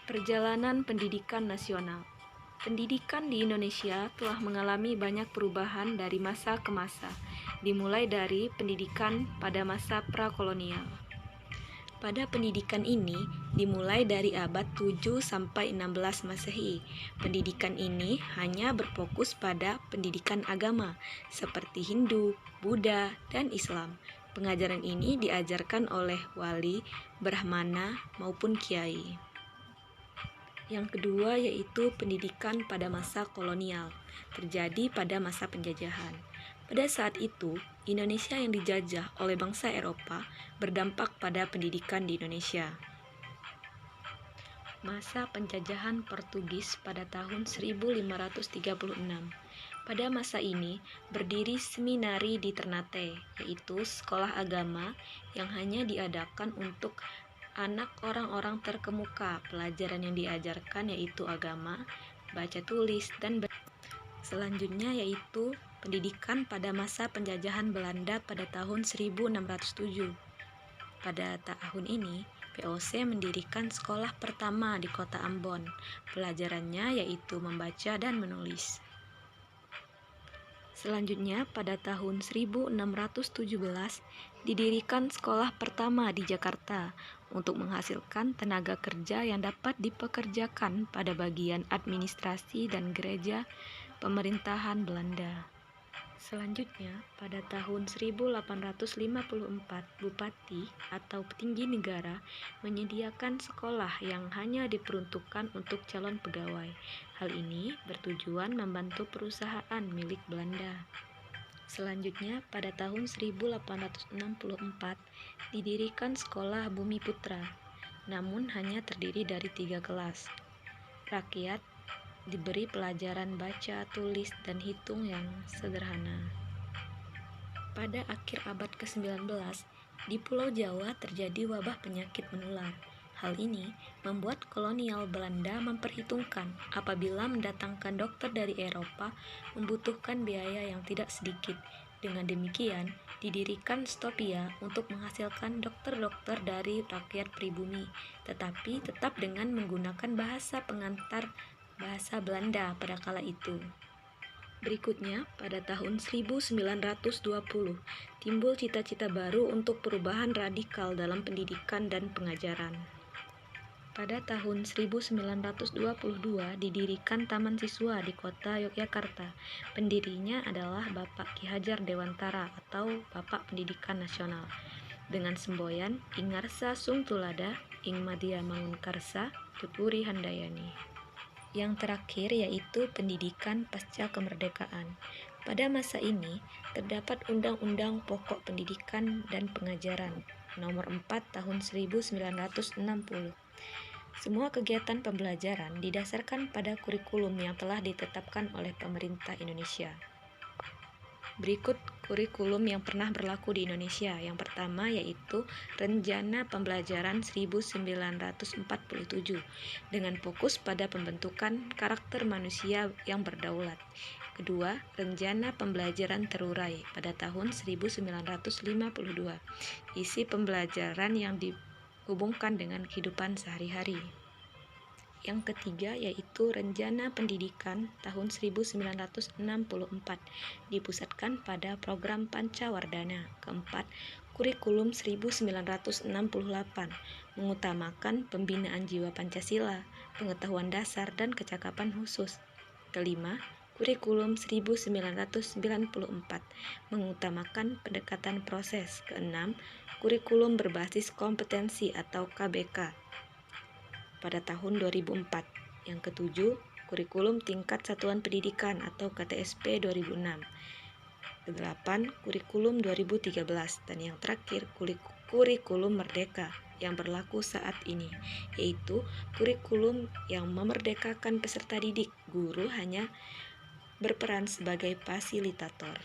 Perjalanan pendidikan nasional. Pendidikan di Indonesia telah mengalami banyak perubahan dari masa ke masa, dimulai dari pendidikan pada masa prakolonial. Pada pendidikan ini dimulai dari abad 7 sampai 16 Masehi. Pendidikan ini hanya berfokus pada pendidikan agama seperti Hindu, Buddha, dan Islam. Pengajaran ini diajarkan oleh wali, brahmana, maupun kiai. Yang kedua yaitu pendidikan pada masa kolonial, terjadi pada masa penjajahan. Pada saat itu, Indonesia yang dijajah oleh bangsa Eropa berdampak pada pendidikan di Indonesia. Masa penjajahan Portugis pada tahun 1536. Pada masa ini, berdiri seminari di Ternate, yaitu sekolah agama yang hanya diadakan untuk anak orang-orang terkemuka. Pelajaran yang diajarkan yaitu agama, baca tulis, dan selanjutnya yaitu pendidikan pada masa penjajahan Belanda pada tahun 1607. Pada tahun ini, VOC mendirikan sekolah pertama di kota Ambon. Pelajarannya yaitu membaca dan menulis. Selanjutnya, pada tahun 1617, didirikan sekolah pertama di Jakarta untuk menghasilkan tenaga kerja yang dapat dipekerjakan pada bagian administrasi dan gereja pemerintahan Belanda. Selanjutnya, pada tahun 1854, bupati atau petinggi negara menyediakan sekolah yang hanya diperuntukkan untuk calon pegawai. Hal ini bertujuan membantu perusahaan milik Belanda. Selanjutnya, pada tahun 1864, didirikan sekolah Bumi Putra, namun hanya terdiri dari 3 kelas. Rakyat diberi pelajaran baca, tulis, dan hitung yang sederhana. Pada akhir abad ke-19, di Pulau Jawa terjadi wabah penyakit menular. Hal ini membuat kolonial Belanda memperhitungkan apabila mendatangkan dokter dari Eropa membutuhkan biaya yang tidak sedikit. Dengan demikian, didirikan Stopia untuk menghasilkan dokter-dokter dari rakyat pribumi, tetapi tetap dengan menggunakan bahasa pengantar bahasa Belanda pada kala itu. Berikutnya, pada tahun 1920, timbul cita-cita baru untuk perubahan radikal dalam pendidikan dan pengajaran. Pada tahun 1922 didirikan Taman Siswa di kota Yogyakarta. Pendirinya adalah Bapak Ki Hajar Dewantara atau Bapak Pendidikan Nasional. Dengan semboyan Ingarsa Sung Tulada, Ing Madya Mangunkarsa, Tuturi Handayani. Yang terakhir yaitu pendidikan pasca kemerdekaan. Pada masa ini terdapat Undang-Undang Pokok Pendidikan dan Pengajaran Nomor 4 Tahun 1960. Semua kegiatan pembelajaran didasarkan pada kurikulum yang telah ditetapkan oleh pemerintah Indonesia. Berikut kurikulum yang pernah berlaku di Indonesia. Yang pertama yaitu Rencana Pembelajaran 1947 dengan fokus pada pembentukan karakter manusia yang berdaulat. Kedua, Rencana Pembelajaran Terurai pada tahun 1952. Isi pembelajaran yang dihubungkan dengan kehidupan sehari-hari. Yang ketiga yaitu Rencana Pendidikan tahun 1964 dipusatkan pada program Pancawardhana. Keempat, Kurikulum 1968 mengutamakan pembinaan jiwa Pancasila, pengetahuan dasar dan kecakapan khusus. Kelima, Kurikulum 1994 mengutamakan pendekatan proses. Keenam, Kurikulum berbasis kompetensi atau KBK pada tahun 2004. Yang ketujuh, Kurikulum Tingkat Satuan Pendidikan atau KTSP 2006. Kedelapan, Kurikulum 2013. Dan yang terakhir, Kurikulum Merdeka yang berlaku saat ini, yaitu kurikulum yang memerdekakan peserta didik. Guru hanya berperan sebagai fasilitator.